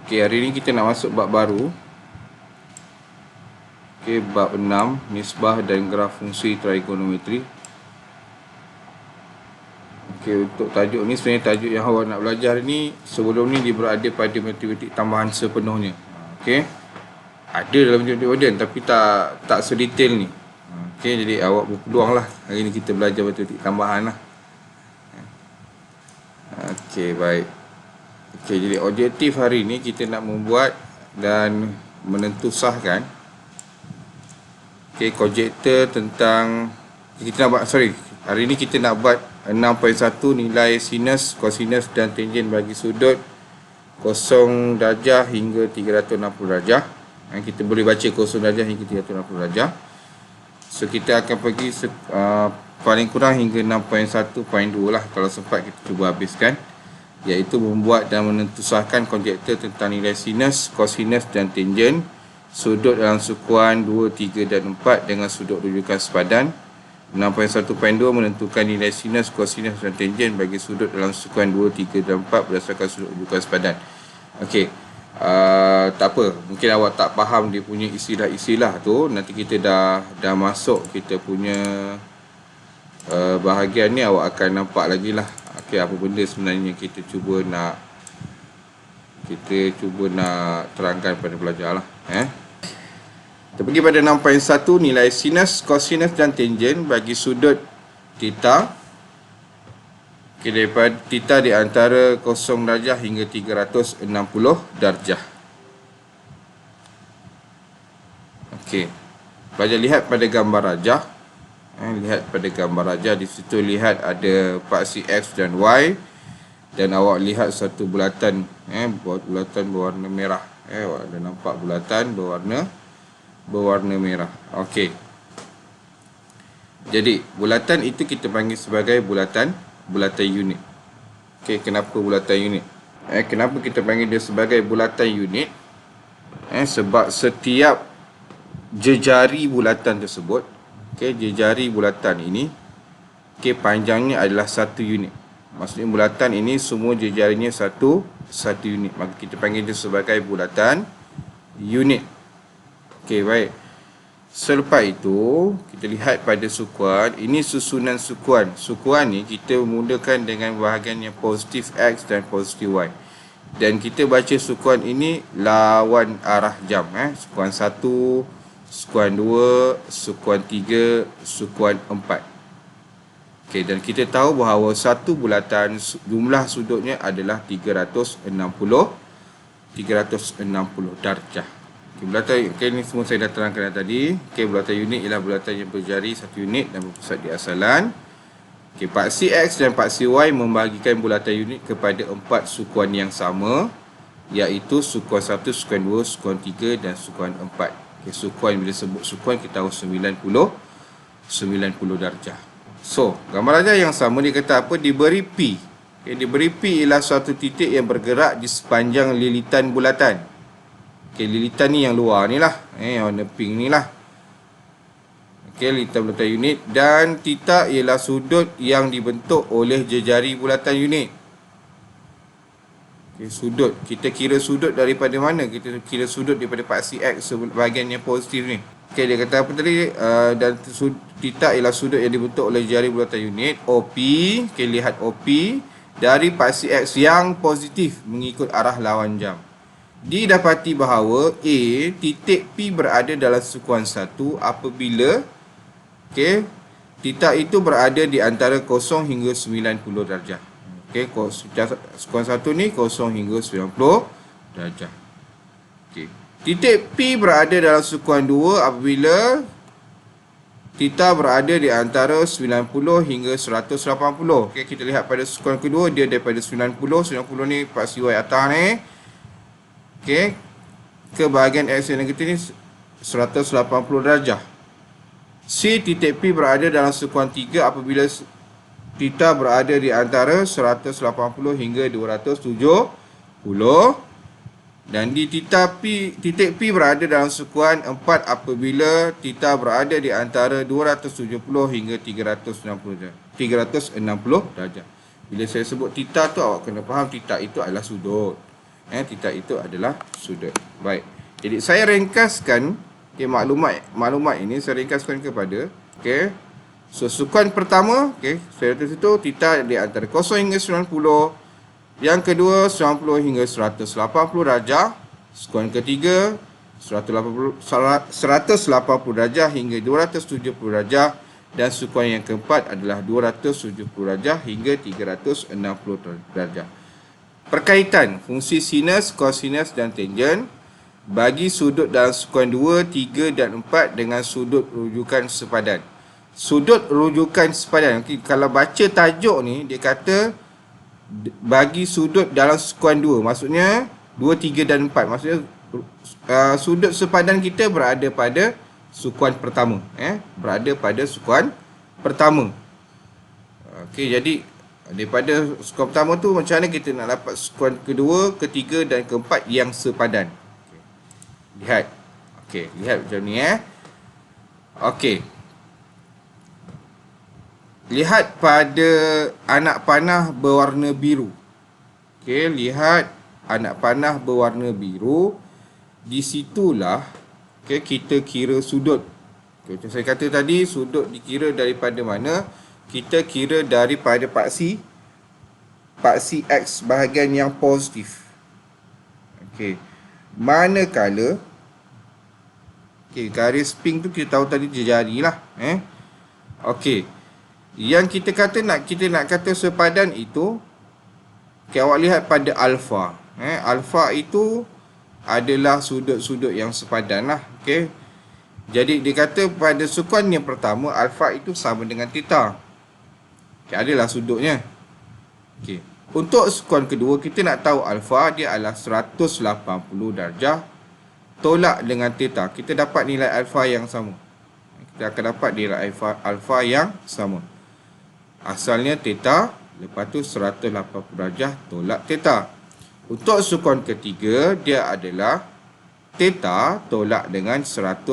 Okey, hari ni kita nak masuk bab baru. Okey, bab 6, nisbah dan graf fungsi trigonometri. Okey, untuk tajuk ni sebenarnya tajuk yang awak nak belajar ni sebelum ni dia berada pada matematik tambahan sepenuhnya. Okey. Ada dalam matematik modern tapi tak sedetail ni. Okey, jadi awak berpeluang lah hari ni kita belajar matematik tambahan lah. Okey, baik. Okey, jadi objektif hari ni kita nak membuat dan menentusahkan konjektor tentang kita nak buat, hari ni kita nak buat 6.1 nilai sinus, kosinus dan tangen bagi sudut 0 darjah hingga 360 darjah. Kita boleh baca 0 darjah hingga 360 darjah. So kita akan pergi paling kurang hingga 6.1.2 lah kalau sempat kita cuba habiskan, iaitu membuat dan menentusahkan konjektor tentang nilai sinus, kosinus dan tangen sudut dalam sukuan 2, 3 dan 4 dengan sudut rujukan sepadan. 6.1.2 menentukan nilai sinus, kosinus dan tangen bagi sudut dalam sukuan 2, 3 dan 4 berdasarkan sudut rujukan sepadan. Okey, tak apa, mungkin awak tak faham dia punya istilah-istilah tu. Nanti kita dah masuk kita punya bahagian ni, awak akan nampak lagi lah. Okey, apa benda sebenarnya kita cuba nak terangkan pada pelajar lah. Kita pergi pada 6.1 nilai sinus, kosinus dan tangen bagi sudut theta. Okey, daripada theta di antara 0 darjah hingga 360 darjah. Okey, belajar lihat pada gambar rajah. Lihat pada gambar rajah, di situ lihat ada paksi X dan Y, dan awak lihat satu bulatan, bulatan berwarna merah. Awak ada nampak bulatan berwarna merah. Okey, jadi bulatan itu kita panggil sebagai bulatan unit. Okey, kenapa bulatan unit? Kenapa kita panggil dia sebagai bulatan unit? Sebab setiap jejari bulatan tersebut, jejari bulatan ini, panjangnya adalah 1 unit. Maksudnya bulatan ini semua jejarinya satu unit. Maka kita panggil dia sebagai bulatan unit. Okey, baik. Selepas itu kita lihat pada sukuan. Ini susunan sukuan. Sukuan ni kita mulakan dengan bahagian yang positif X dan positif Y. Dan kita baca sukuan ini lawan arah jam. Sukuan 1, sukuan 2, sukuan 3, sukuan 4. Okey, dan kita tahu bahawa satu bulatan jumlah sudutnya adalah 360 darjah. Okey, bulatan ini semua saya dah terangkan tadi. Okey, bulatan unit ialah bulatan yang berjari 1 unit dan berpusat di asalan. Okey, paksi X dan paksi Y membahagikan bulatan unit kepada 4 sukuan yang sama, iaitu sukuan 1, sukuan 2, sukuan 3 dan sukuan 4. Okey, sukuan, bila sebut sukuan kita tahu 90 darjah. So, gambar rajah yang sama dia kata apa? Diberi P. Okay, diberi P ialah suatu titik yang bergerak di sepanjang lilitan bulatan. Okay, lilitan ni yang luar ni lah. Yang warna pink ni lah. Okay, lilitan bulatan unit. Dan theta ialah sudut yang dibentuk oleh jejari bulatan unit. Okay, sudut. Kita kira sudut daripada mana? Kita kira sudut daripada paksi X bahagian yang positif ni. Okey, dia kata apa tadi? Dan theta ialah sudut yang dibentuk oleh jari bulatan unit OP. Okey, lihat OP dari paksi X yang positif mengikut arah lawan jam. Didapati bahawa A, titik P berada dalam sukuan 1 apabila theta itu berada di antara 0 hingga 90 darjah. Okey, sukuan 1 ni 0 hingga 90 darjah. Okey. Titik P berada dalam sukuan 2 apabila theta berada di antara 90 hingga 180. Okey, kita lihat pada sukuan kedua, dia daripada 90 ni paksi Y atas ni. Okey, ke bahagian X yang negatif ni 180 darjah. C, titik P berada dalam sukuan 3 apabila theta berada di antara 180 hingga 270. Dan di titik P berada dalam sukuan 4 apabila theta berada di antara 270 hingga 360 darjah. Bila saya sebut theta tu, awak kena faham theta itu adalah sudut. Theta itu adalah sudut. Baik. Jadi saya ringkaskan maklumat ini saya ringkaskan kepada so sukuan pertama saya tulis itu theta di antara 0 hingga 90. Yang kedua 90 hingga 180 darjah. Sukuan ketiga 180 darjah hingga 270 darjah. Dan sukuan yang keempat adalah 270 darjah hingga 360 darjah. Perkaitan fungsi sinus, kosinus dan tangen bagi sudut dalam sukuan 2, 3 dan 4 dengan sudut rujukan sepadan. Sudut rujukan sepadan, kalau baca tajuk ni dia kata bagi sudut dalam sukuan 2, maksudnya 2, 3 dan 4. Maksudnya sudut sepadan kita berada pada sukuan pertama, berada pada sukuan pertama. Okey, jadi daripada sukuan pertama tu macam mana kita nak dapat sukuan kedua, ketiga dan keempat yang sepadan. Lihat. Okey, lihat macam ni Okey. Lihat pada anak panah berwarna biru. Okey, lihat anak panah berwarna biru. Di situlah kita kira sudut. Macam saya kata tadi, sudut dikira daripada mana? Kita kira daripada paksi X bahagian yang positif. Okey. Manakala garis pink tu kita tahu tadi jari lah. Okey. Yang kita nak kata sepadan itu, awak lihat pada alfa. Alfa itu adalah sudut-sudut yang sepadan lah. Okey. Jadi dia kata pada sukuan yang pertama alfa itu sama dengan theta. Adalah sudutnya. Okey. Untuk sukuan kedua kita nak tahu alfa dia adalah 180 darjah tolak dengan theta. Kita dapat nilai alfa yang sama. Kita akan dapat nilai alfa yang sama. Asalnya theta, lepas tu 180 darjah tolak theta. Untuk sukuan ketiga dia adalah theta tolak dengan 180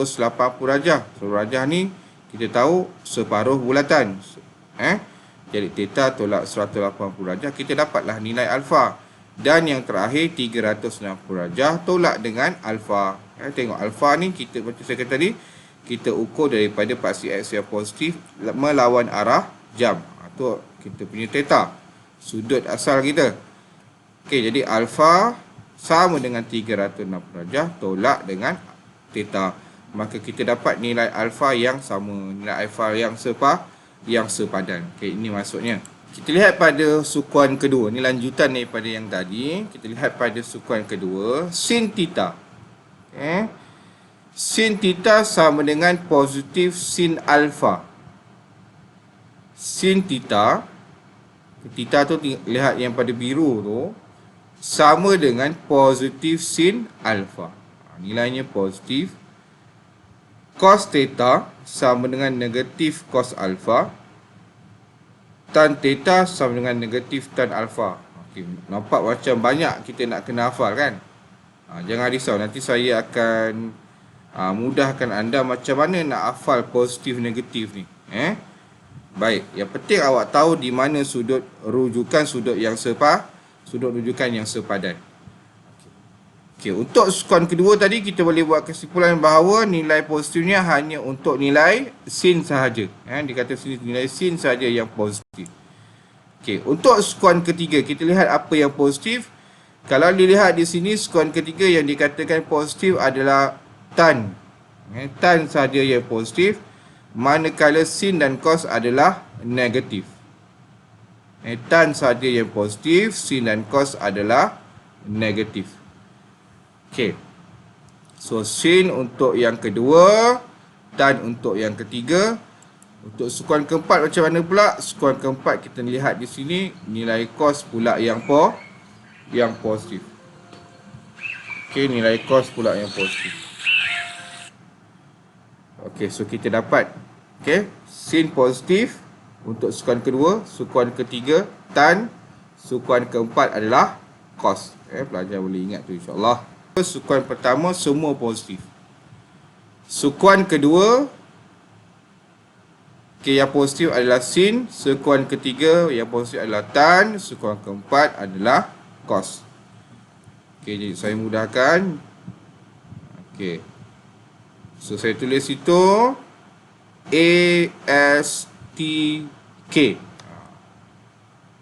darjah. So darjah ni kita tahu separuh bulatan. Jadi theta tolak 180 darjah, kita dapatlah nilai alfa. Dan yang terakhir 360 darjah tolak dengan alfa. Tengok alfa ni kita macam saya kata tadi, kita ukur daripada paksi X yang positif melawan arah jam. Itu kita punya theta, sudut asal kita. Okey, jadi alfa sama dengan 360 darjah tolak dengan theta. Maka kita dapat nilai alfa yang sama, nilai alfa yang sepadan. Okey, ini maksudnya. Kita lihat pada sukuan kedua. Ini lanjutan daripada yang tadi. Kita lihat pada sukuan kedua, sin theta. Sin theta sama dengan positif sin alfa. Sin theta, theta tu lihat yang pada biru tu, sama dengan positif sin alfa. Nilainya positif. Cos theta sama dengan negatif cos alfa. Tan theta sama dengan negatif tan alfa. Okay, nampak macam banyak kita nak kena hafal kan? Jangan risau, nanti saya akan mudahkan anda macam mana nak hafal positif negatif ni. Baik, yang penting awak tahu di mana sudut rujukan sudut rujukan yang sepadan. Okey, untuk sukuan kedua tadi kita boleh buat kesimpulan bahawa nilai positifnya hanya untuk nilai sin sahaja. Dikata sini nilai sin sahaja yang positif. Okey, untuk sukuan ketiga kita lihat apa yang positif. Kalau dilihat di sini sukuan ketiga yang dikatakan positif adalah tan. Tan sahaja yang positif, manakala sin dan cos adalah negatif. Tan sahaja yang positif, sin dan cos adalah negatif. Okey. So sin untuk yang kedua, tan untuk yang ketiga. Untuk sukuan keempat macam mana pula? Sukuan keempat kita lihat di sini nilai cos pula yang positif. Okey, nilai cos pula yang positif. Okey, so kita dapat sin positif untuk sukuan kedua, sukuan ketiga tan, sukuan keempat adalah cos. Pelajar boleh ingat tu insya-Allah. Sukuan pertama semua positif. Sukuan kedua yang positif adalah sin, sukuan ketiga yang positif adalah tan, sukuan keempat adalah cos. Okey, jadi saya mudahkan. Okey. So saya tulis itu ASTK.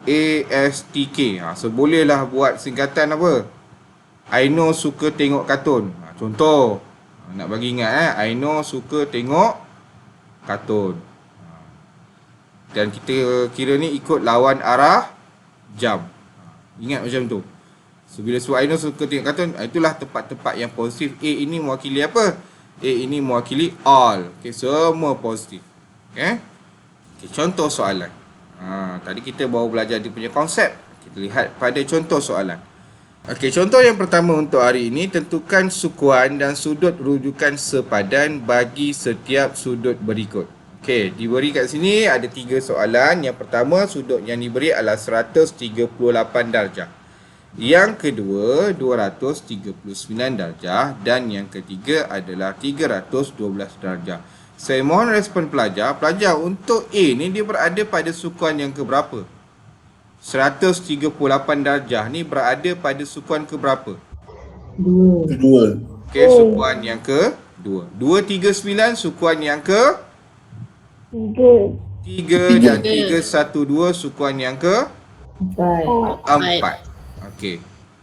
ASTK. So bolehlah buat singkatan apa? Aino suka tengok kartun. Contoh. Nak bagi ingat Aino suka tengok kartun. Dan kita kira ni ikut lawan arah jam. Ingat macam tu. So bila sebut Aino suka tengok kartun, itulah tempat-tempat yang positif. A ini mewakili apa? A ini mewakili all. Okey, semua positif. Okey. Okay, contoh soalan. Tadi kita baru belajar dia punya konsep. Kita lihat pada contoh soalan. Okey, contoh yang pertama untuk hari ini, tentukan sukuan dan sudut rujukan sepadan bagi setiap sudut berikut. Okey, diberi kat sini ada 3 soalan. Yang pertama, sudut yang diberi adalah 138 darjah. Yang kedua 239 darjah dan yang ketiga adalah 312 darjah. Saya mohon respon pelajar. Pelajar, untuk A ni dia berada pada sukuan yang keberapa? 138 darjah ni berada pada sukuan keberapa? Kedua. Okey, sukuan yang kedua. 239 sukuan yang ke 3 dan 312 sukuan yang ke 4. Okey.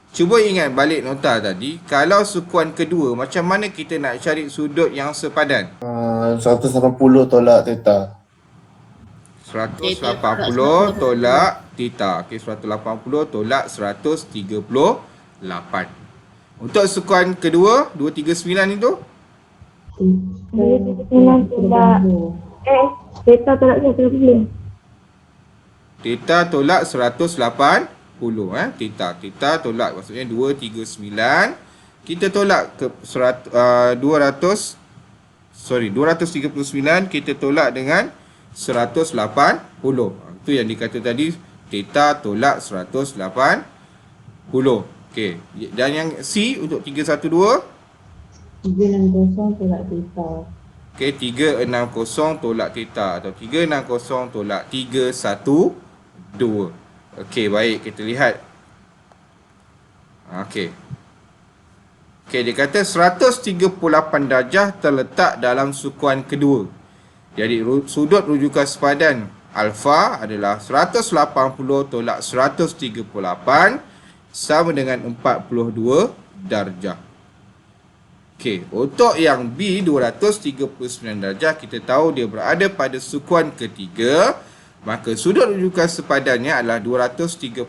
Cuba ingat balik nota tadi. Kalau sukuan kedua, macam mana kita nak cari sudut yang sepadan? 180 tolak theta. 180 tolak theta. Okey, 180 tolak 138. Untuk sukuan kedua, 239 itu? 239 tolak theta tolak 180. Theta tolak 180. Theta tolak maksudnya 239. Kita tolak ke 239 kita tolak dengan 180. Itu yang dikata tadi, theta tolak 180. Okey. Dan yang C untuk 312, 360 tolak theta. okey, 360 tolak theta atau 360 tolak 312. Okey, baik, kita lihat. Okey. Okey, dia kata 138 darjah terletak dalam sukuan kedua. Jadi sudut rujukan sepadan alfa adalah 180 tolak 138 sama dengan 42 darjah. Okey, untuk yang B 239 darjah, kita tahu dia berada pada sukuan ketiga. Maka sudut rujukan sepadannya adalah 239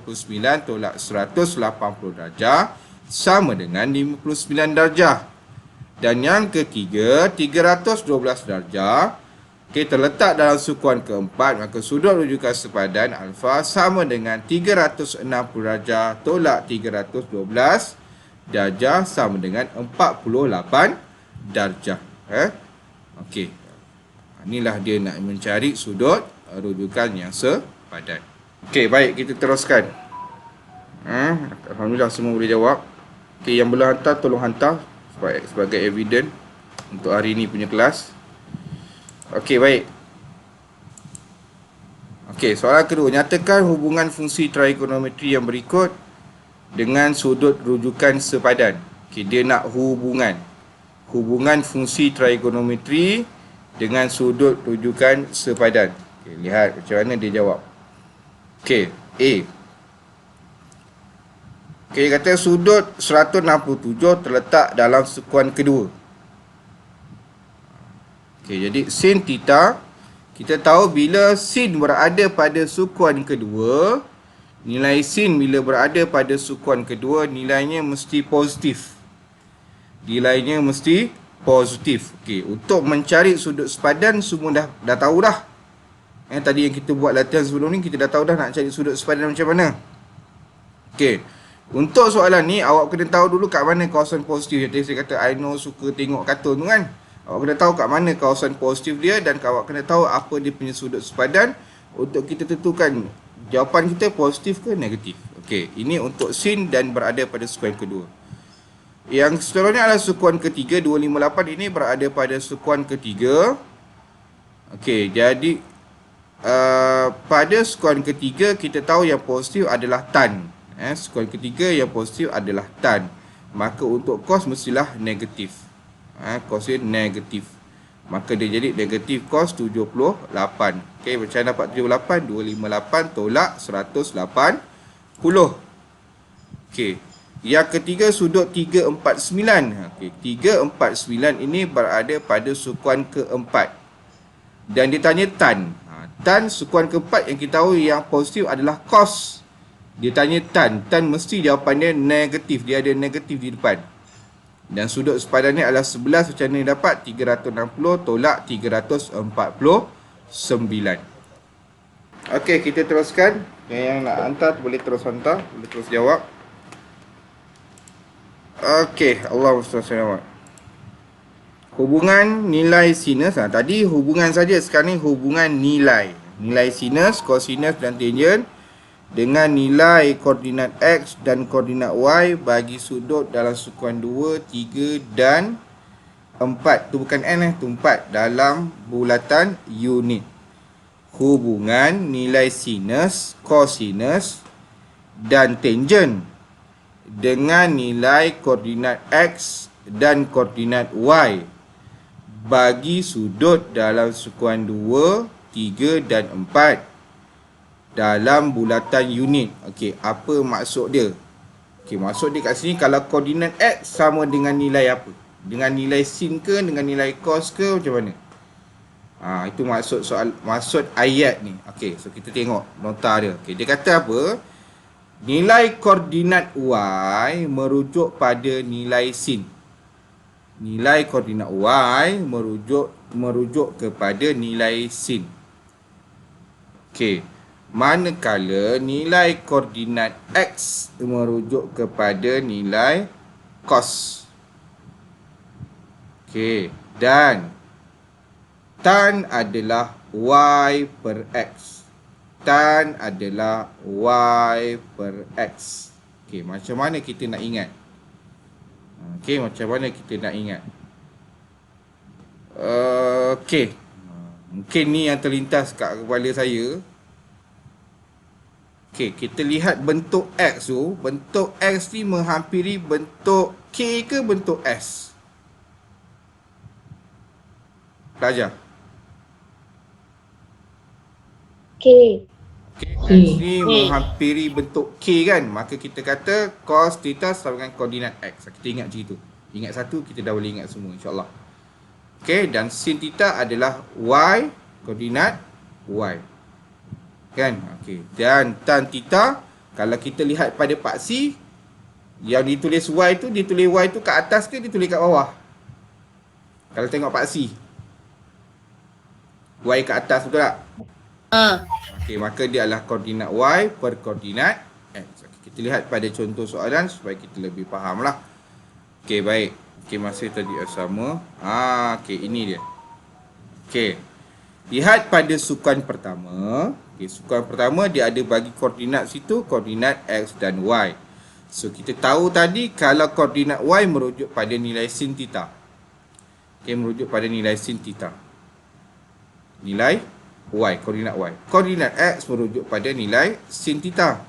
tolak 180 darjah sama dengan 59 darjah. Dan yang ketiga 312 darjah. Okey, terletak dalam sukuan keempat, maka sudut rujukan sepadan alfa sama dengan 360 darjah tolak 312 darjah sama dengan 48 darjah. Okey. Inilah dia nak mencari sudut rujukan yang sepadan. Okey, baik, kita teruskan. Alhamdulillah semua boleh jawab. Okey, yang belum hantar tolong hantar sebagai evidence untuk hari ini punya kelas. Okey, baik. Okey, soalan kedua, nyatakan hubungan fungsi trigonometri yang berikut dengan sudut rujukan sepadan. Okey, dia nak hubungan fungsi trigonometri dengan sudut rujukan sepadan. Okay, lihat macam mana dia jawab. Okey, A. Okey, dia kata sudut 167 terletak dalam sukuan kedua. Okey, jadi sin theta, kita tahu bila sin berada pada sukuan kedua, nilai sin bila berada pada sukuan kedua, nilainya mesti positif. Nilainya mesti positif. Okey, untuk mencari sudut sepadan semua dah tahu dah. Tadi yang kita buat latihan sebelum ni, kita dah tahu dah nak cari sudut sepadan macam mana. Okey. Untuk soalan ni, awak kena tahu dulu kat mana kawasan positif. Jadi saya kata, Aino suka tengok kartun tu kan. Awak kena tahu kat mana kawasan positif dia dan awak kena tahu apa dia punya sudut sepadan untuk kita tentukan jawapan kita positif ke negatif. Okey, ini untuk sin dan berada pada sukuan kedua. Yang seterusnya adalah sukuan ketiga, 258 ini berada pada sukuan ketiga. Okey, jadi pada sukuan ketiga kita tahu yang positif adalah tan. Sukuan ketiga yang positif adalah tan. Maka untuk cos mestilah negatif. Cos dia negatif. Maka dia jadi negatif cos 78. Okey, macam mana dapat 78? 258 tolak 180. Okey. Yang ketiga sudut 349. Okey, 349 ini berada pada sukuan keempat. Dan dia tanya tan. Tan sukuan keempat yang kita tahu yang positif adalah cos. Dia tanya tan. Tan mesti jawapannya negatif. Dia ada negatif di depan. Dan sudut sepadannya adalah 11. Macam mana dapat? 360 tolak 349. Okey, kita teruskan. Yang nak hantar boleh terus hantar. Boleh terus jawab. Okey, Allahumma shalli ala Muhammad. Hubungan nilai sinus. Tadi hubungan saja. Sekarang ni hubungan nilai. Nilai sinus, kosinus dan tangen dengan nilai koordinat X dan koordinat Y bagi sudut dalam sukuan 2, 3 dan 4. Tu bukan N tu 4 dalam bulatan unit. Hubungan nilai sinus, kosinus dan tangen dengan nilai koordinat X dan koordinat Y bagi sudut dalam sukuan 2, 3 dan 4 dalam bulatan unit. Okey, apa maksud dia? Okey, maksud dia kat sini kalau koordinat X sama dengan nilai apa? Dengan nilai sin ke, dengan nilai cos ke, macam mana? Itu maksud soal, maksud ayat ni. Okey, so kita tengok nota dia. Okey, dia kata apa? Nilai koordinat Y merujuk pada nilai sin. Nilai koordinat Y merujuk kepada nilai sin. Okey. Manakala nilai koordinat X merujuk kepada nilai cos. Okey. Dan tan adalah Y per X. Tan adalah Y per X. Okey, macam mana kita nak ingat? Okey, macam mana kita nak ingat? Okey. Mungkin ni yang terlintas kat kepala saya. Okey, kita lihat bentuk X tu. Bentuk X ni menghampiri bentuk K ke bentuk S? Pelajar. K. Okay, X ni menghampiri bentuk K kan. Maka kita kata cos theta sama dengan koordinat X. Kita ingat macam itu. Ingat satu, kita dah boleh ingat semua insyaAllah. Okay, dan sin theta adalah Y, koordinat Y. Kan? Okay. Dan tan theta, kalau kita lihat pada paksi, yang ditulis Y tu, ditulis Y tu kat atas ke ditulis kat bawah? Kalau tengok paksi. Y kat atas, betul tak? Okey, maka dia adalah koordinat Y per koordinat X. Okay, kita lihat pada contoh soalan supaya kita lebih faham lah. Okey, baik. Okey, masih tadi sama. Okey, ini dia. Okey. Lihat pada sukan pertama. Okey, sukan pertama dia ada bagi koordinat situ, koordinat X dan Y. So, kita tahu tadi kalau koordinat Y merujuk pada nilai sin theta. Okey, merujuk pada nilai sin theta. Nilai Y, koordinat Y. Koordinat X merujuk pada nilai sin theta.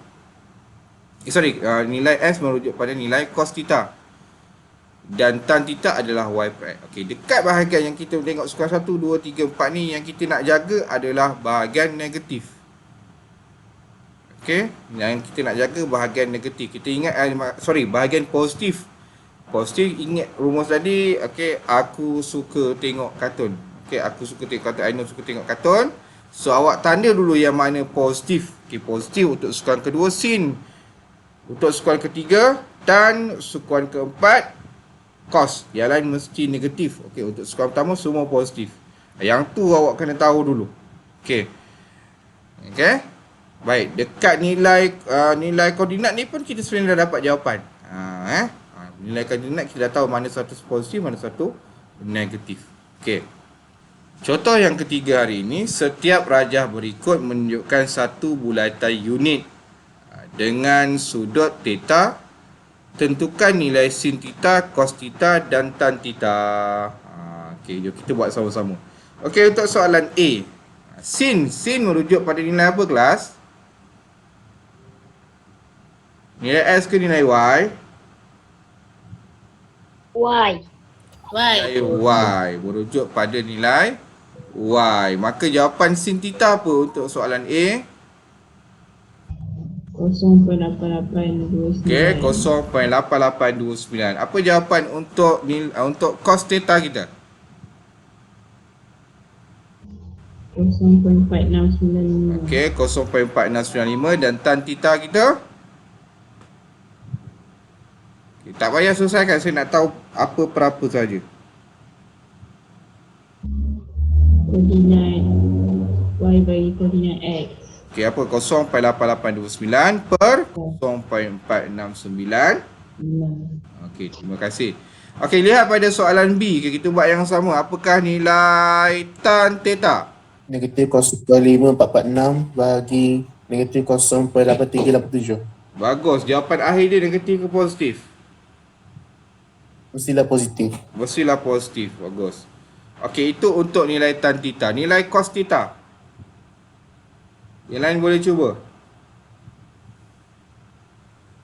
Nilai X merujuk pada nilai cos theta. Dan tan theta adalah Y per X. Okey, dekat bahagian yang kita tengok sukan 1, 2, 3, 4 ni, yang kita nak jaga adalah bahagian negatif. Okey, yang kita nak jaga bahagian negatif. Kita ingat, bahagian positif. Positif, ingat rumus tadi. Okey, aku suka tengok kartun. Okey, aku suka tengok kartun. Aino suka tengok kartun. So, awak tanda dulu yang mana positif. Okey, positif untuk sukuan kedua, sin. Untuk sukuan ketiga, tan. Sukuan keempat, cos. Yang lain mesti negatif. Okey, untuk sukuan pertama, semua positif. Yang tu awak kena tahu dulu. Okey. Okey. Baik, dekat nilai nilai koordinat ni pun kita sebenarnya dah dapat jawapan. Nilai koordinat kita dah tahu mana satu positif, mana satu negatif. Okey. Contoh yang ketiga hari ini, setiap rajah berikut menunjukkan satu bulatan unit dengan sudut theta. Tentukan nilai sin theta, cos theta dan tan theta. Okey, jom kita buat sama-sama. Okey, untuk soalan A. Sin merujuk pada nilai apa, kelas? Nilai X ke nilai Y? Y. Nilai Y. Merujuk pada nilai Y. Maka jawapan sin theta apa untuk soalan A? 0.8829. Okey, 0.8829. Apa jawapan untuk cos theta kita? 0.4695. Okey, 0.4695 dan tan theta kita? Okay, tak payah selesaikan, saya nak tahu apa berapa saja. Koordinat Y bagi koordinat X. Okey, apa 0.8829 per 0.469. Okey, terima kasih. Okey, lihat pada soalan B. Okay, kita buat yang sama. Apakah nilai tan theta? Negatif 0.5446 bagi negatif 0.8387. Bagus. Jawapan akhir dia negatif ke positif? Mestilah positif. Mestilah positif. Bagus. Okey, itu untuk nilai tan theta. Nilai cos theta? Yang lain boleh cuba.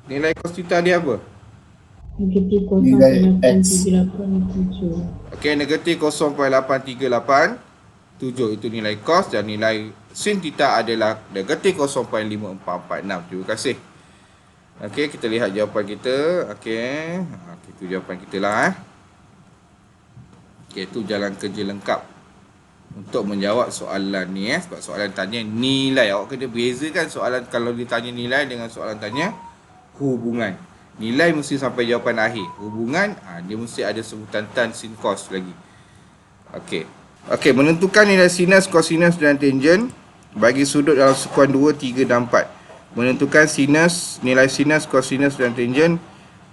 Nilai cos theta dia apa? Negatif Nilai X. 0.8387. Okey, negatif 0.8387 itu nilai cos dan nilai sin theta adalah negatif 0.5446. Terima kasih. Okey, kita lihat jawapan kita. Okey, itu jawapan kita lah. Okey, itu jalan kerja lengkap untuk menjawab soalan ni sebab soalan tanya nilai. Awak kena bezakan soalan kalau ditanya nilai dengan soalan tanya hubungan. Nilai mesti sampai jawapan akhir. Hubungan dia mesti ada sebutan tan, sin, cos lagi. Okey. Okey, menentukan nilai sinus, kosinus dan tangent bagi sudut dalam sukuan 2, 3 dan 4. Menentukan sinus, nilai sinus, kosinus dan tangent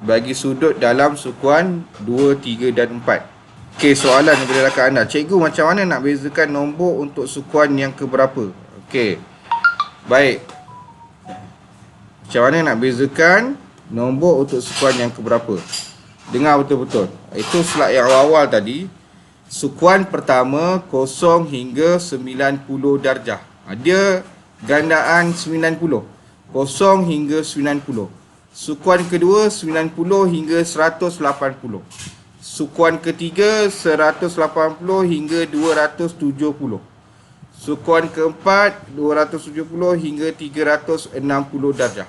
bagi sudut dalam sukuan 2, 3 dan 4. Okey, soalan daripada rakan anda. Cikgu, macam mana nak bezakan nombor untuk sukuan yang keberapa? Okey. Baik. Macam mana nak bezakan nombor untuk sukuan yang keberapa? Dengar betul-betul. Itu slide yang awal tadi. Sukuan pertama 0 hingga 90 darjah. Dia gandaan 90. 0 hingga 90. Sukuan kedua 90 hingga 180. Sukuan ketiga 180 hingga 270. Sukuan keempat 270 hingga 360 darjah.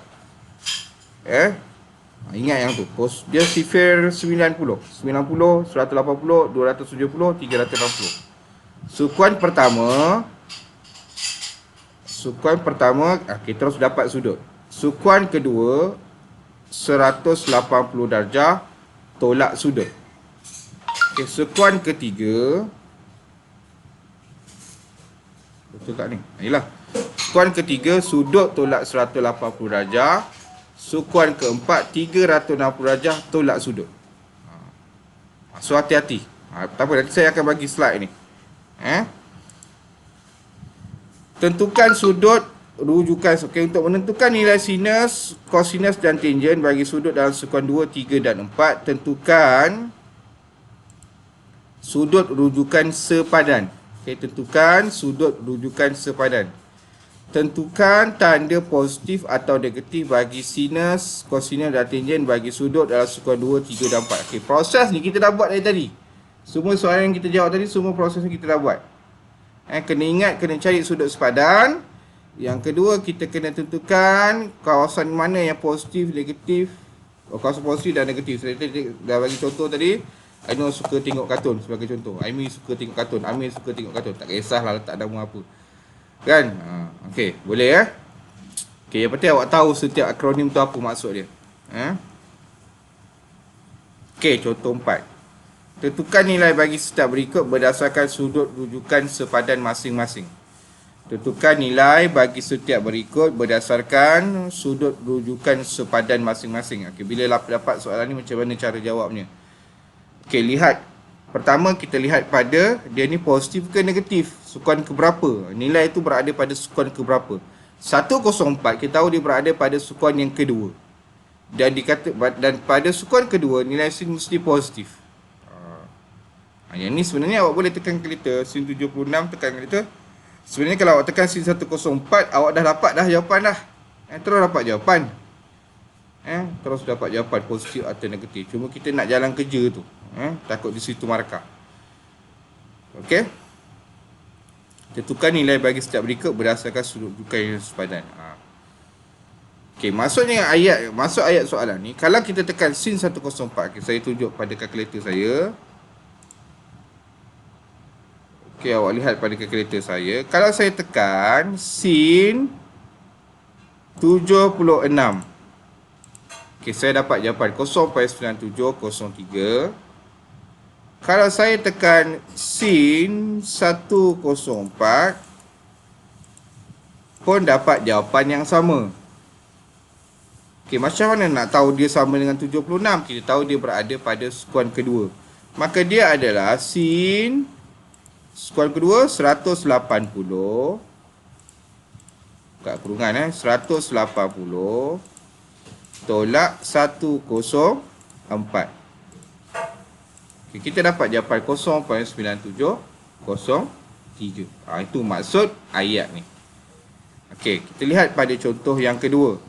Ingat yang tu. Dia sifir 90, 90, 180, 270, 360. Sukuan pertama kita terus dapat sudut. Sukuan kedua 180 darjah tolak sudut. Okey, sukuan ketiga betul tak ni? Yalah. Sukuan ketiga sudut tolak 180 darjah. Sukuan keempat 360 darjah tolak sudut. So hati-hati. Tak apa, nanti saya akan bagi slide ni. Tentukan sudut rujukan. Okey, untuk menentukan nilai sinus, kosinus dan tangent bagi sudut dalam sukuan 2, 3 dan 4, tentukan sudut rujukan sepadan. Okey, tentukan sudut rujukan sepadan. Tentukan tanda positif atau negatif bagi sinus, kosinus dan tangent bagi sudut dalam sukuan 2, 3 dan 4. Okey, proses ni kita dah buat dari tadi. Semua soalan yang kita jawab tadi, semua proses ni kita dah buat. Kena ingat, kena cari sudut sepadan. Yang kedua, kita kena tentukan kawasan mana yang positif, negatif. Kawasan positif dan negatif. Saya dah bagi contoh tadi. Ainul suka tengok kartun sebagai contoh. Aimi suka tengok kartun. Amir suka tengok kartun. Tak kisahlah letak nama apa. Kan? Okey, boleh Okey, yang penting awak tahu setiap akronim tu apa maksud dia. Okey, contoh 4. Tentukan nilai bagi setiap berikut berdasarkan sudut rujukan sepadan masing-masing. Tentukan nilai bagi setiap berikut berdasarkan sudut rujukan sepadan masing-masing. Okey, bila dapat soalan ni macam mana cara jawabnya? Okey, lihat. Pertama kita lihat pada dia ni positif ke negatif. Sukuan keberapa? Nilai itu berada pada sukuan keberapa? 104 kita tahu dia berada pada sukuan yang kedua. Dan pada sukuan kedua nilai sin mesti positif. Yang ni sebenarnya awak boleh tekan kalkulator sin 76, tekan kalkulator. Sebenarnya kalau awak tekan sin 104, awak dah dapat dah jawapan dah. Terus dapat jawapan. Terus dapat jawapan positif atau negatif. Cuma kita nak jalan kerja tu, takut di situ markah. Okey. Tentukan nilai bagi setiap berikut berdasarkan sudut rujukan yang sepadan. Okey, masuk ayat soalan ni. Kalau kita tekan sin 104, saya tunjuk pada kalkulator saya. Okey, awak lihat pada kalkulator saya. Kalau saya tekan sin 76. Okey, saya dapat jawapan 0.9703. Kalau saya tekan sin 104 pun dapat jawapan yang sama. Okey, macam mana nak tahu dia sama dengan 76? Kita tahu dia berada pada sukuan kedua. Maka dia adalah sin sukuan kedua 180 kat kurungan 180 tolak 104. Okay, kita dapat jawapan 0.9703. Itu maksud ayat ni. Okey, kita lihat pada contoh yang kedua.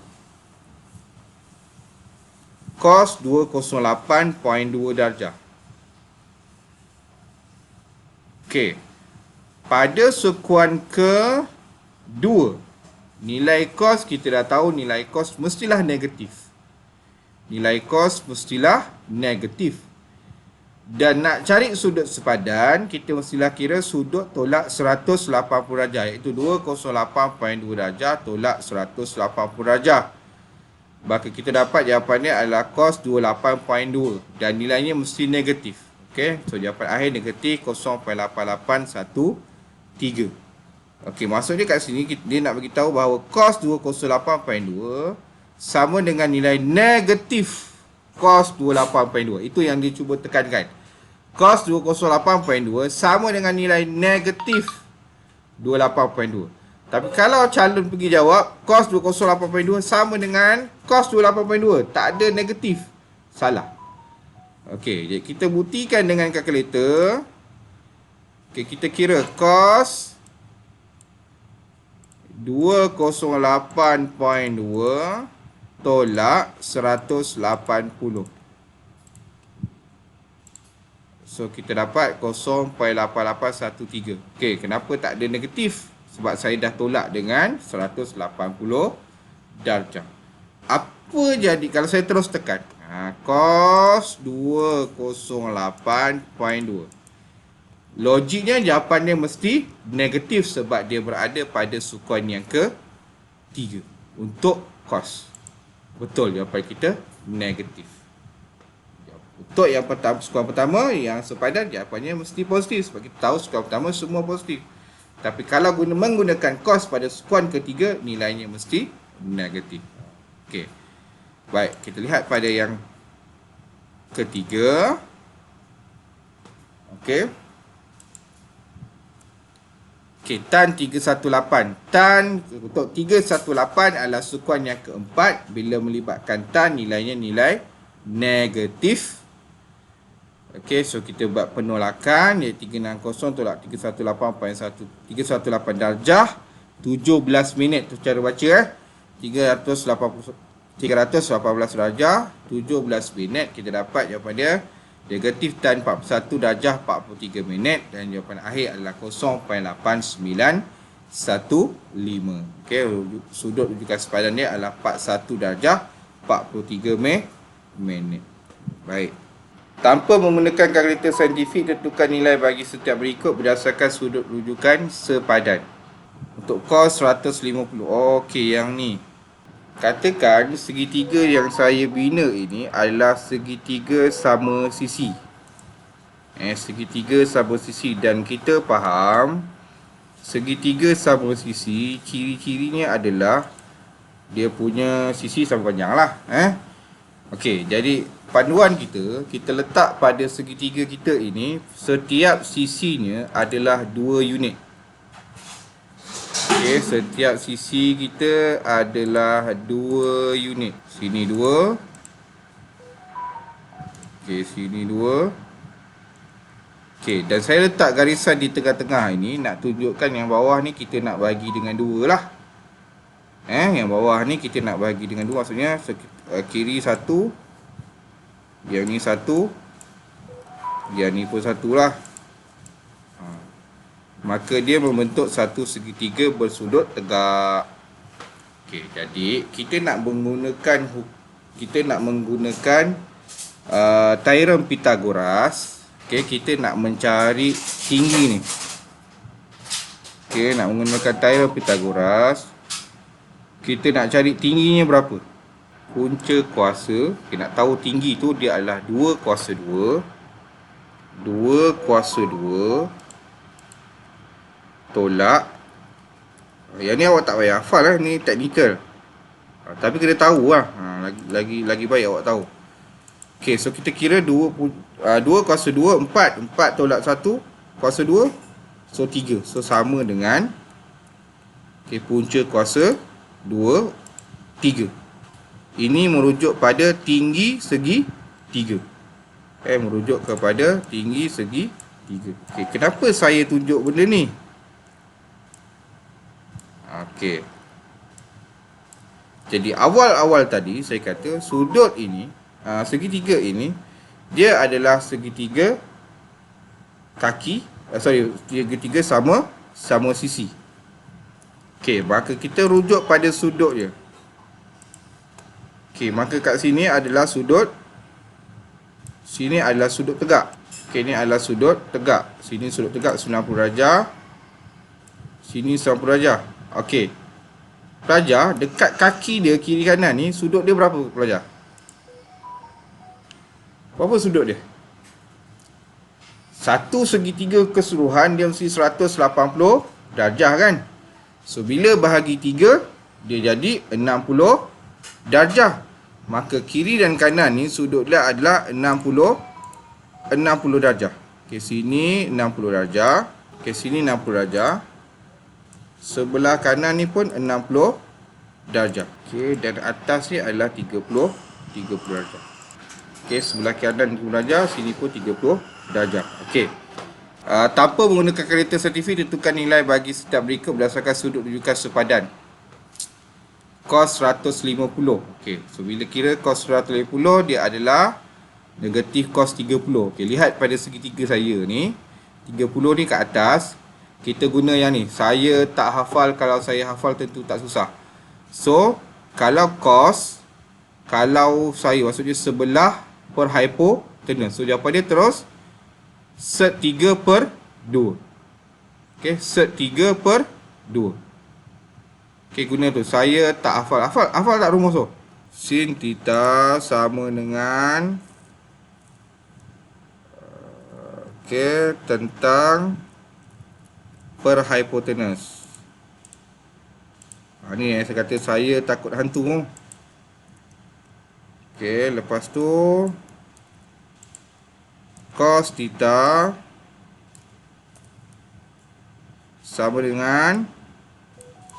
Cos 208.2 darjah. Okey. Pada sukuan ke-2, nilai cos kita dah tahu nilai cos mestilah negatif. Nilai cos mestilah negatif. Dan nak cari sudut sepadan, kita mestilah kira sudut tolak 180 darjah, iaitu 208.2 darjah tolak 180 darjah. Maka kita dapat jawapannya adalah cos 28.2 dan nilainya mesti negatif. Okey, so jawapan akhir negatif 0.8813. Okey, maksudnya kat sini dia nak bagi tahu bahawa cos 208.2 sama dengan nilai negatif cos 28.2. Itu yang dia cuba tekankan. Cos 208.2 sama dengan nilai negatif 28.2. Tapi kalau calon pergi jawab cos 208.2 sama dengan cos 28.2, tak ada negatif, salah. Okey, jadi kita buktikan dengan kalkulator. Okey, kita kira cos 208.2 tolak 180. So kita dapat 0.8813. Okey, kenapa tak ada negatif? Sebab saya dah tolak dengan 180 darjah. Apa jadi kalau saya terus tekan? Cos 208.2. Logiknya jawapannya mesti negatif sebab dia berada pada sukuan yang ke-3 untuk cos. Betul, jawapan kita negatif. Untuk yang pertama, sukuan pertama yang sepadan, jawapannya mesti positif sebab kita tahu sukuan pertama semua positif. Tapi kalau menggunakan cos pada sukuan ketiga, nilainya mesti negatif. Okey. Baik, kita lihat pada yang ketiga. Okey. Okey, tan 318. Tan untuk 318 adalah sukuan yang keempat. Bila melibatkan tan, nilainya nilai negatif. Okey, so kita buat penolakan, iaitu 360 tolak 318 darjah 17 minit tu cara baca 318 darjah 17 minit. Kita dapat jawapan dia negatif tan 41 darjah 43 minit dan jawapan akhir adalah 0.8915. Okey, sudut rujukan sepadan dia adalah 41 darjah 43 minit. Baik. Tanpa menggunakan kalkulator saintifik, tentukan nilai bagi setiap berikut berdasarkan sudut rujukan sepadan. Untuk cos 150. Okey, yang ni. Katakan segitiga yang saya bina ini adalah segitiga sama sisi. Segitiga sama sisi dan kita faham segitiga sama sisi ciri-cirinya adalah dia punya sisi sama panjang lah. Okey, jadi panduan kita letak pada segitiga kita ini, setiap sisinya adalah 2 unit. Okey, setiap sisi kita adalah 2 unit. Sini 2. Okey, sini 2. Okey, dan saya letak garisan di tengah-tengah ini nak tunjukkan yang bawah ni kita nak bagi dengan 2 lah. Yang bawah ni kita nak bagi dengan 2, maksudnya kiri 1, yang ni 1, yang ni pun 1 lah. Maka dia membentuk satu segitiga bersudut tegak. Okey, jadi kita nak menggunakan teorem Pythagoras. Okey, kita nak mencari tinggi ni. Okey, nak menggunakan teorem Pythagoras. Kita nak cari tingginya berapa? Punca kuasa. Kita nak tahu tinggi tu dia adalah 2 kuasa 2. 2 kuasa 2 tolak. Yang ni awak tak payah hafal lah, ni teknikal. Tapi kena tahu lah. Lagi baik awak tahu. Okay, so kita kira 2 kuasa 2, 4 tolak 1 kuasa 2, so 3. So sama dengan punca kuasa 2, 3. Ini merujuk pada tinggi segi 3. Merujuk kepada tinggi segi 3. Kenapa saya tunjuk benda ni? Jadi awal-awal tadi saya kata sudut ini, segitiga ini, dia adalah segitiga segitiga sama sisi. Maka kita rujuk pada sudut je. Maka kat sini adalah sudut, sini adalah sudut tegak. Ini adalah sudut tegak. Sini sudut tegak 90 darjah. Sini 90 darjah. Pelajar, dekat kaki dia kiri kanan ni, sudut dia berapa pelajar? Berapa sudut dia? Satu segitiga keseluruhan dia mesti 180 darjah kan? So bila bahagi 3, dia jadi 60 darjah. Maka kiri dan kanan ni sudut dia adalah 60 darjah. Sini 60 darjah. Sini 60 darjah. Sebelah kanan ni pun 60 darjah. Dan atas ni adalah 30 darjah. Sebelah kanan 30 darjah, sini pun 30 darjah. Tanpa menggunakan kalkulator saintifik, tentukan nilai bagi setiap berikut berdasarkan sudut rujukan sepadan. Cos 150. So bila kira cos 150, dia adalah negatif cos 30. Lihat pada segitiga saya ni, 30 ni kat atas. Kita guna yang ni. Saya tak hafal, kalau saya hafal tentu tak susah. So, kalau cos, kalau saya maksudnya sebelah per hypotenuse. So, jawapan dia terus sec 3/2. Sec 3/2. Guna tu. Saya tak hafal. Hafal tak rumus tu? Sin theta sama dengan tentang per hypotenuse. Ni yang saya kata saya takut hantu. Lepas tu cos theta sama dengan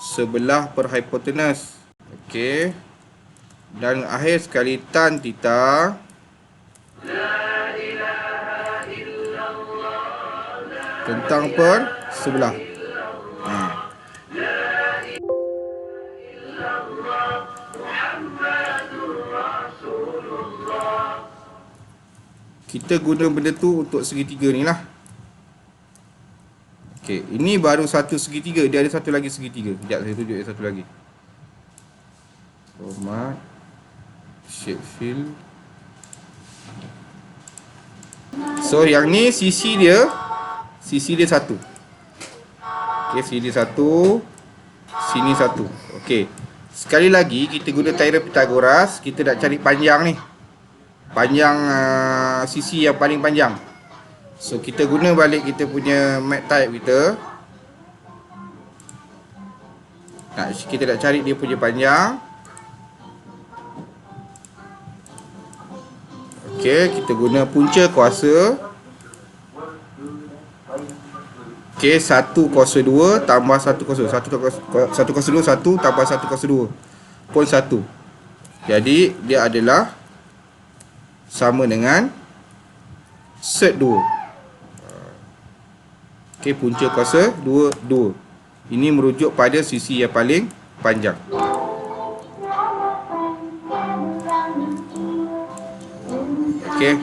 sebelah per hypotenuse. Dan akhir sekali tan theta tentang per sebelah. Kita guna benda tu untuk segitiga ni lah. Ini baru satu segitiga. Dia ada satu lagi segitiga. Sekejap saya tunjuk satu lagi. Format shape fill. So yang ni sisi dia satu. Sini dia satu, sini satu. Sekali lagi kita guna teorem Pythagoras. Kita nak cari panjang ni, panjang sisi yang paling panjang. So kita guna balik kita punya mat type kita. Kita nak cari dia punya panjang. Kita guna punca kuasa. 1 kuasa 2 tambah 1 kuasa 1 kuasa 2, 1 tambah 1 kuasa 2 pun 1. Jadi dia adalah sama dengan sec 2. Punca kuasa 2. Ini merujuk pada sisi yang paling panjang. Okey.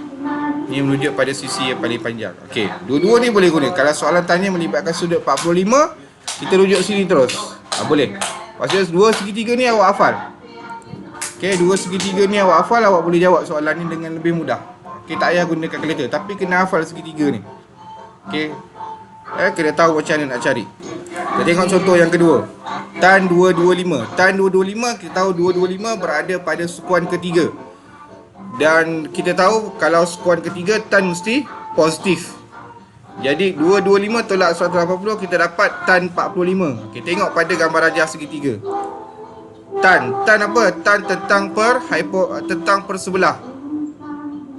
Ni merujuk pada sisi yang paling panjang. Okey, dua-dua ni boleh guna. Kalau soalan tanya melibatkan sudut 45, kita rujuk sini terus. Boleh. Maksudnya dua segitiga ni awak hafal. Okey, dua segitiga ni awak hafal, awak boleh jawab soalan ni dengan lebih mudah. Okey, tak payah guna kalkulator, tapi kena hafal segitiga ni. Okey. Kena tahu macam mana nak cari. Kita tengok contoh yang kedua. Tan 225. Tan 225, kita tahu 225 berada pada sukuan ketiga. Dan kita tahu kalau sukuan ketiga tan mesti positif. Jadi 225 tolak 180, kita dapat tan 45. Okey, tengok pada gambar rajah segitiga. Tan apa? Tan tentang per sebelah.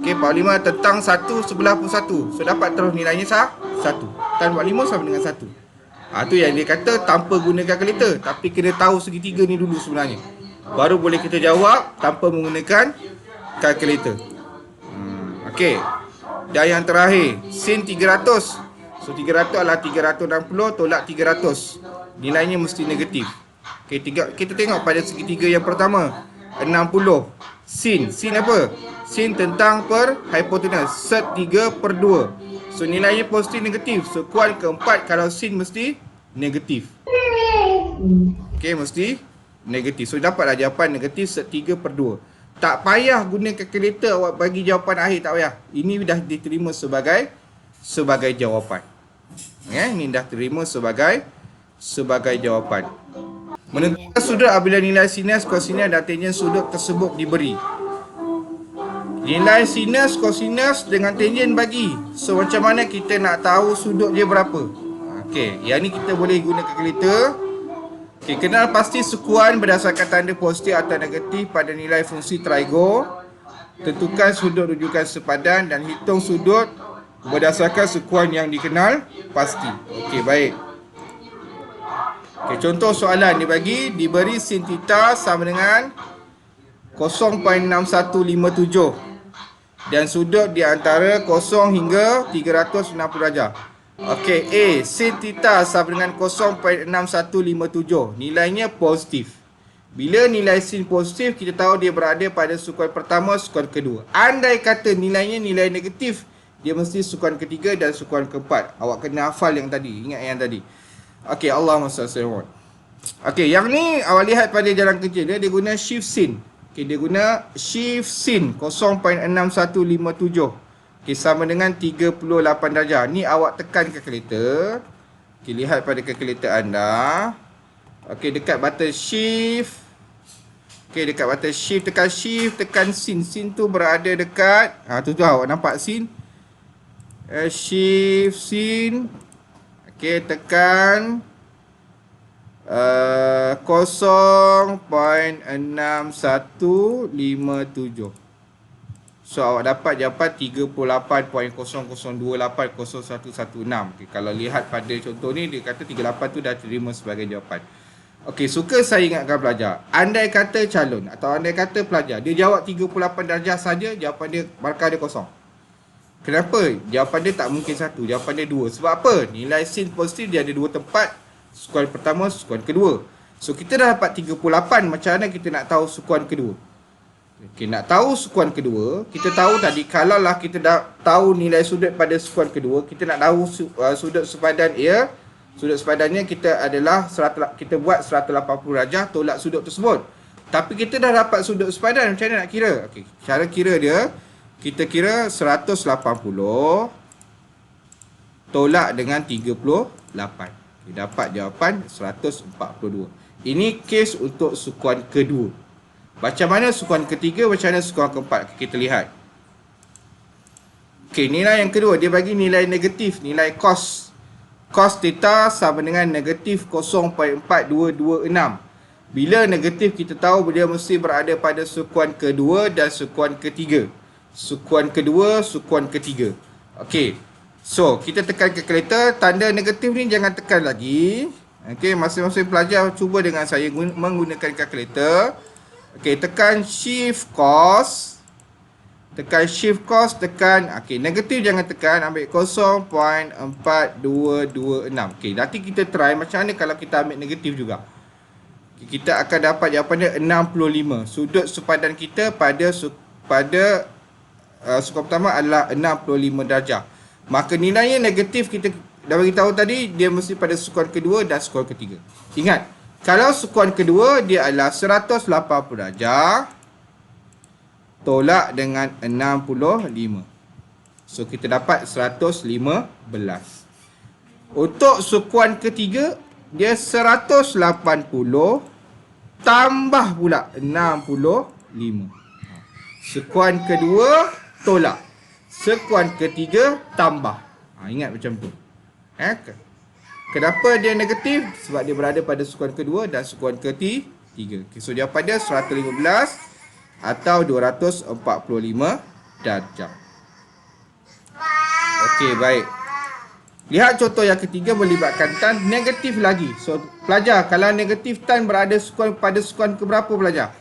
Okey, 45 tentang 1 sebelah pun 1. So dapat terus nilainya 1. Tan 45 sama dengan 1. Tu yang dia kata tanpa guna kalkulator, tapi kena tahu segitiga ni dulu sebenarnya. Baru boleh kita jawab tanpa menggunakan kalkulator. Okey. Dan yang terakhir, sin 300. So 300 adalah 360 tolak 300. Nilainya mesti negatif. Okey, kita tengok pada segitiga yang pertama, 60. Sin apa? Sin tentang per hipotenus. Set 3/2. So nilainya positif negatif. So kuan keempat kalau sin mesti negatif. Okey, mesti negatif. So dapatlah jawapan negatif set 3/2. Tak payah guna kalkulator awak bagi jawapan akhir, tak payah. Ini dah diterima sebagai jawapan. Ini dah diterima sebagai jawapan. Menentukan sudut apabila nilai sinus, kosinus dan tangen sudut tersebut diberi. Nilai sinus, kosinus dengan tangen bagi. So macam mana kita nak tahu sudut dia berapa? Okey, yang ni kita boleh guna kalkulator. Okey, kenal pasti sukuan berdasarkan tanda positif atau negatif pada nilai fungsi trigo. Tentukan sudut rujukan sepadan dan hitung sudut berdasarkan sukuan yang dikenal pasti. Okey, baik. Okey, contoh soalan diberi sin theta sama dengan 0.6157 dan sudut di antara 0 hingga 360 darjah. Okey, A, sin theta sama dengan 0.6157. Nilainya positif. Bila nilai sin positif, kita tahu dia berada pada sukuan pertama, sukuan kedua. Andai kata nilainya nilai negatif, dia mesti sukuan ketiga dan sukuan keempat. Awak kena hafal yang tadi, ingat yang tadi. Okey, Allahumma salli alaihi wasallam. Okey, yang ni awak lihat pada jalan kerja dia guna shift sin. Okey, dia guna shift sin 0.6157. Okey, sama dengan 38 darjah. Ni awak tekan kalkulator. Okey, lihat pada kalkulator anda. Okey, dekat button shift. Okey, dekat button shift, tekan shift, tekan sin. Sin tu berada dekat tu awak nampak sin. Shift sin. Okey, tekan 0.6157. So awak dapat jawapan 38.00280116. Okay, kalau lihat pada contoh ni, dia kata 38 tu dah terima sebagai jawapan. Okey, suka saya ingatkan pelajar, andai kata calon atau andai kata pelajar dia jawab 38 darjah saja, jawapan dia, markah dia kosong. Kenapa? Jawapan dia tak mungkin satu, jawapan dia dua. Sebab apa? Nilai sin positif dia ada dua tempat, sukuan pertama, sukuan kedua. So kita dah dapat 38, macam mana kita nak tahu sukuan kedua? Okey, nak tahu sukuan kedua, kita tahu tadi kalaulah kita dah tahu nilai sudut pada sukuan kedua, kita nak tahu sudut sepadan ia. Sudut sepadannya kita adalah kita buat 180 darjah tolak sudut tersebut. Tapi kita dah dapat sudut sepadan, macam mana nak kira? Okey, cara kira dia, kita kira 180 tolak dengan 38. Okay, dapat jawapan 142. Ini kes untuk sukuan kedua. Macam mana sukuan ketiga, macam mana sukuan keempat? Kita lihat. Okey, nilai yang kedua, dia bagi nilai negatif, nilai cos. Cos theta sama dengan negatif 0.4226. Bila negatif, kita tahu dia mesti berada pada sukuan kedua dan sukuan ketiga. Sukuan kedua, sukuan ketiga. Okey. So, kita tekan kalkulator. Tanda negatif ni jangan tekan lagi. Okey, masing-masing pelajar cuba dengan saya menggunakan kalkulator. Okey, tekan shift cos. Tekan shift cos, tekan. Okey, negatif jangan tekan. Ambil 0.4226. Okey, nanti kita try macam mana kalau kita ambil negatif juga. Okay, kita akan dapat jawapan dia 65. Sudut sepadan kita pada sukuan pertama adalah 65 darjah. Maka nilainya negatif, kita dah bagi tahu tadi, dia mesti pada sukuan kedua dan sukuan ketiga. Ingat, kalau sukuan kedua dia adalah 180 darjah tolak dengan 65. So kita dapat 115. Untuk sukuan ketiga dia 180 tambah pula 65. Sekuan kedua tolak, sekuan ketiga tambah. Ingat macam tu. Kenapa dia negatif? Sebab dia berada pada sukuan kedua dan sukuan ketiga. Okay, so jawapan dia 115 atau 245 darjah. Okey, baik. Lihat contoh yang ketiga melibatkan tan negatif lagi. So pelajar, kalau negatif tan berada pada sukuan ke berapa pelajar?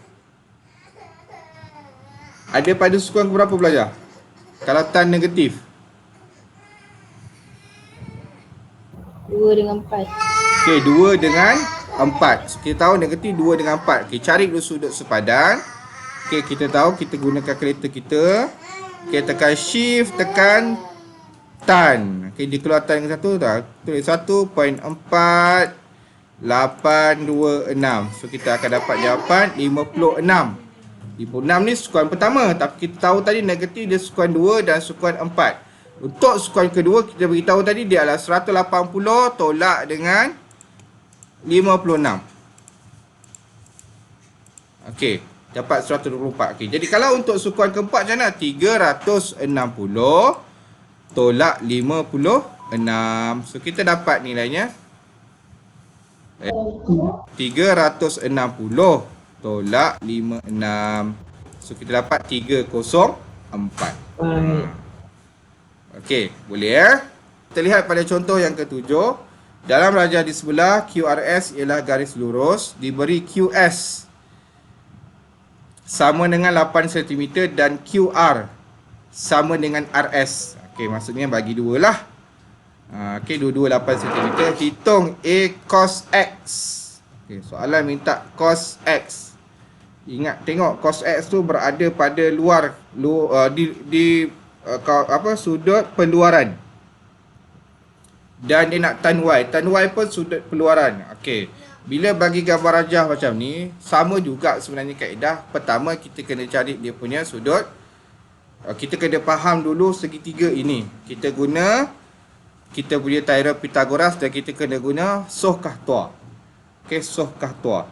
Ada pada sukuan ke berapa pelajar? Kalau tan negatif. 2 dengan 4. Okey, 2 dengan 4. So, kita tahu negatif 2 dengan 4. Okey, cari dulu sudut sepadan. Okey, kita tahu kita guna kalkulator kita. Okey, tekan shift, tekan tan. Okey, dia keluar tan dengan 1 dah. Tulis 1.4826. So kita akan dapat jawapan 56. 56 ni sukuan pertama, tapi kita tahu tadi negatif dia sukuan 2 dan sukuan 4. Untuk sukuan kedua kita beritahu tadi dia adalah 180 tolak dengan 56. Okey, dapat 124. Okey, jadi kalau untuk sukuan keempat macam mana? 360 tolak 56. So kita dapat nilainya 360 tolak 56. So kita dapat 304. Okey, boleh ya? Kita lihat pada contoh yang ketujuh. Dalam rajah di sebelah, QRS ialah garis lurus, diberi QS sama dengan 8 cm dan QR sama dengan RS. Okey, maksudnya bagi dua lah. Okey, dua-dua 8 cm. Hitung A cos X. Okey, soalan minta cos X. Ingat, tengok cos X tu berada pada luar sudut penluaran. Dan dia nak tan Y. Tan Y pun sudut penluaran. Okey. Bila bagi gambar rajah macam ni, sama juga sebenarnya kaedah. Pertama kita kena cari dia punya sudut. Kita kena faham dulu segitiga ini. Kita punya teorem Pythagoras dan kita kena guna Sohcahtois. Okey, Sohcahtois.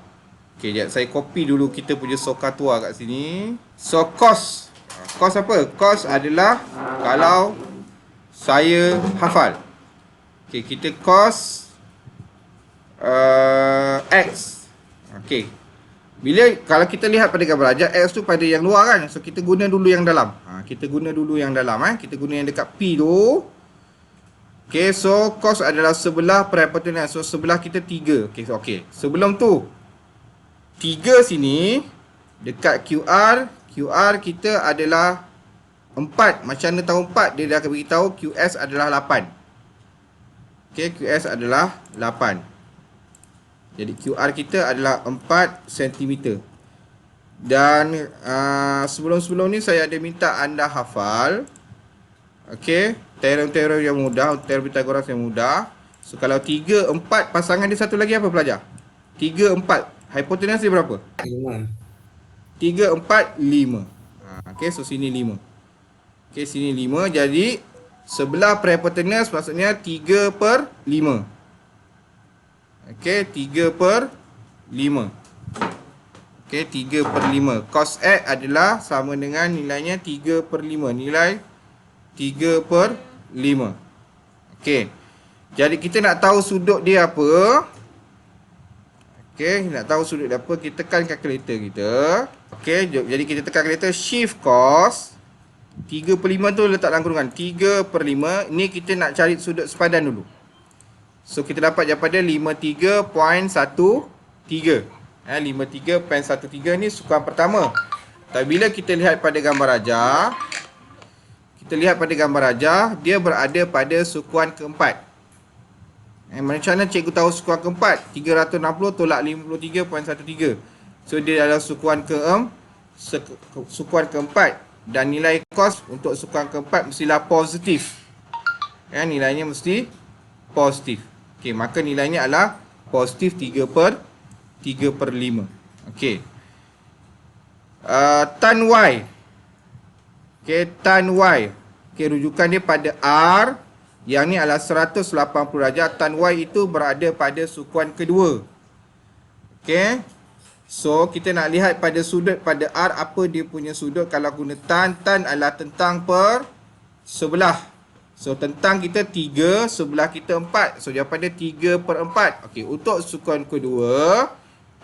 Okey, jap saya copy dulu kita punya Sohcahtois kat sini. So cos. Cos apa? Cos adalah kalau saya hafal. Okey, kita cos X. Okey. Kalau kita lihat pada gambar rajah, X tu pada yang luar kan. So kita guna dulu yang dalam. Kita guna dulu yang dalam Kita guna yang dekat P tu. Okey, so cos adalah sebelah per hipotenus. So sebelah kita 3. Okey. Sebelum tu 3 sini dekat QR kita adalah 4. Macam mana tahu 4? Dia dah akan beritahu QS adalah 8. Okey, QS adalah 8. Jadi QR kita adalah 4 cm. Dan sebelum-sebelum ni saya ada minta anda hafal. Okey, teorem-teorem yang mudah, teorem Pythagoras yang mudah. So kalau 3, 4, pasangan dia satu lagi apa pelajar? 3, 4. Hipotenus dia berapa? 5. 3, 4, 5. Okey, so sini 5. Okey, sini 5. Jadi sebelah per hipotenus maksudnya 3 per 5. Okey, 3 per 5. Okey, 3 per 5. Cos X adalah sama dengan nilainya 3 per 5. Nilai 3 per 5. Okey. Jadi kita nak tahu sudut dia apa. Okey, nak tahu sudut dia apa, kita tekan kalkulator kita. Okey, jadi kita tekan kalkulator shift cos 3 per 5 tu letak dalam kurungan 3 per 5. Ni kita nak cari sudut sepadan dulu. So kita dapat jawapan dia 53.13. 53.13 ni sukuan pertama. Tapi bila kita lihat pada gambar rajah, dia berada pada sukuan keempat. Macam mana cikgu tahu sukuan keempat? 360 tolak 53.13. So dia adalah sukuan keempat. dan nilai kos untuk sukan keempat mestilah positif. Nilainya mesti positif. Okey, maka nilainya adalah positif 3/5. Okey. Tan Y. Okey, tan Y. Okey, rujukan dia pada R. Yang ni adalah 180 darjah. Tan Y itu berada pada sukuan kedua. Okey. So, kita nak lihat pada sudut pada R, apa dia punya sudut. Kalau guna tan, tan adalah tentang per sebelah. So, tentang kita 3, sebelah kita 4. So, jawapan dia 3/4. Okey, untuk sukuan kedua,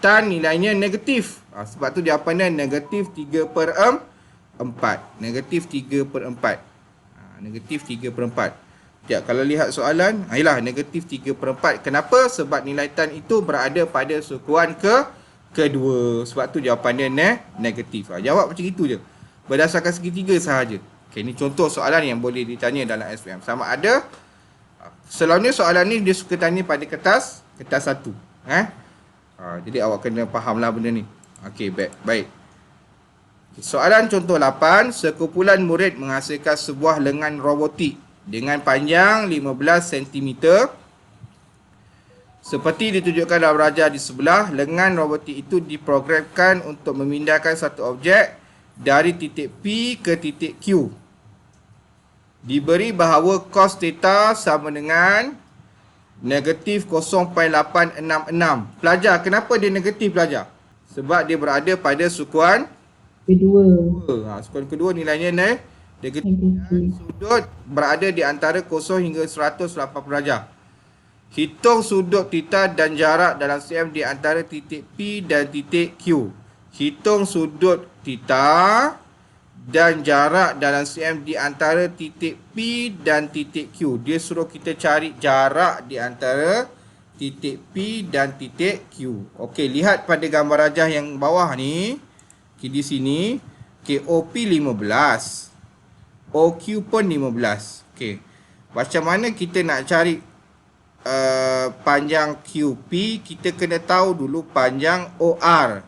tan nilainya negatif. Sebab tu jawapan dia negatif 3/4. Negatif 3/4. Negatif 3/4. Ya, kalau lihat soalan, ialah negatif 3/4. Kenapa? Sebab nilai tan itu berada pada sukuan kedua. Sebab tu jawapan dia negatif. Jawab macam itu je. Berdasarkan segitiga sahaja. Okay, ini contoh soalan yang boleh ditanya dalam SPM. Sama ada, selalunya soalan ni dia suka tanya pada kertas 1. Jadi awak kena fahamlah benda ni. Okey, baik. Soalan contoh 8. Sekumpulan murid menghasilkan sebuah lengan robotik dengan panjang 15 cm. Seperti ditunjukkan dalam rajah di sebelah, lengan robotik itu diprogramkan untuk memindahkan satu objek dari titik P ke titik Q. Diberi bahawa cos theta sama dengan negatif 0.866. Pelajar, kenapa dia negatif pelajar? Sebab dia berada pada sukuan Kedua. Sukuan kedua nilainya negatif. Sudut berada di antara 0 hingga 180 darjah. Hitung sudut theta dan jarak dalam cm di antara titik P dan titik Q. Hitung sudut theta dan jarak dalam cm di antara titik P dan titik Q. Dia suruh kita cari jarak di antara titik P dan titik Q. Okey, lihat pada gambar rajah yang bawah ni. Okay, di sini. Okay, OP 15. OQ pun 15. Okey. Macam mana kita nak cari panjang QP? Kita kena tahu dulu panjang OR.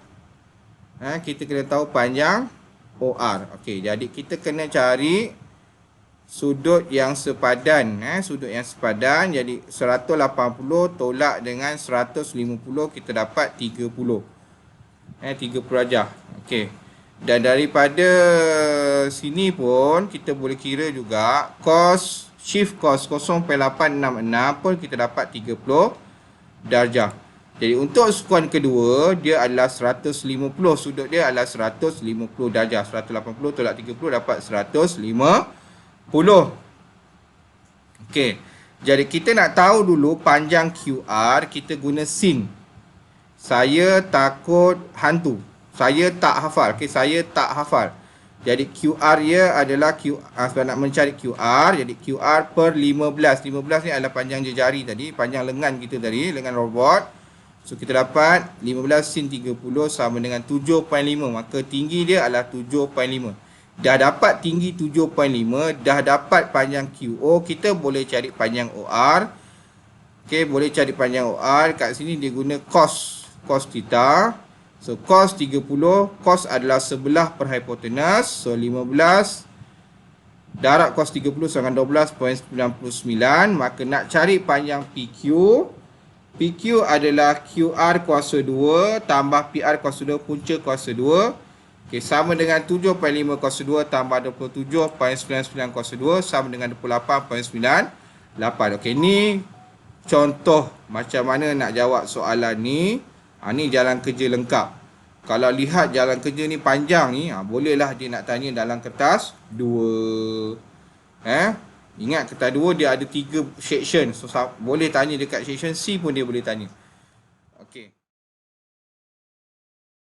Kita kena tahu panjang OR. Okey, jadi kita kena cari sudut yang sepadan. Sudut yang sepadan. Jadi 180 tolak dengan 150, kita dapat 30. 30 darjah. Okey. Dan daripada sini pun kita boleh kira juga cos, shift cos 0.866 pun kita dapat 30 darjah. Jadi untuk sukuan kedua, dia adalah 150. Sudut dia adalah 150 darjah. 180 tolak 30 dapat 150. Okey. Jadi kita nak tahu dulu panjang QR, kita guna sin. Saya takut hantu. Saya tak hafal. Okey, saya tak hafal. Jadi QR dia adalah sebab nak mencari QR, jadi QR per 15. 15 ni adalah panjang jari tadi, panjang lengan kita tadi, lengan robot. So kita dapat 15 sin 30 sama dengan 7.5. Maka tinggi dia adalah 7.5. Dah dapat tinggi 7.5, dah dapat panjang QO, kita boleh cari panjang OR. Okey, boleh cari panjang OR. Kat sini dia guna cos theta. So cos 30, cos adalah sebelah per hipotenus. So 15 darab cos 30 sama dengan 12.99. Maka nak cari panjang PQ. PQ adalah QR kuasa 2 tambah PR kuasa 2 punca kuasa 2. Okay, sama dengan 7.5 kuasa 2 tambah 27.99 kuasa 2 sama dengan 28.98. Okay, ni contoh macam mana nak jawab soalan ni. Ni jalan kerja lengkap. Kalau lihat jalan kerja ni panjang ni, bolehlah dia nak tanya dalam kertas 2. Ingat kertas 2 dia ada 3 section. So boleh tanya dekat section C pun dia boleh tanya. Okey.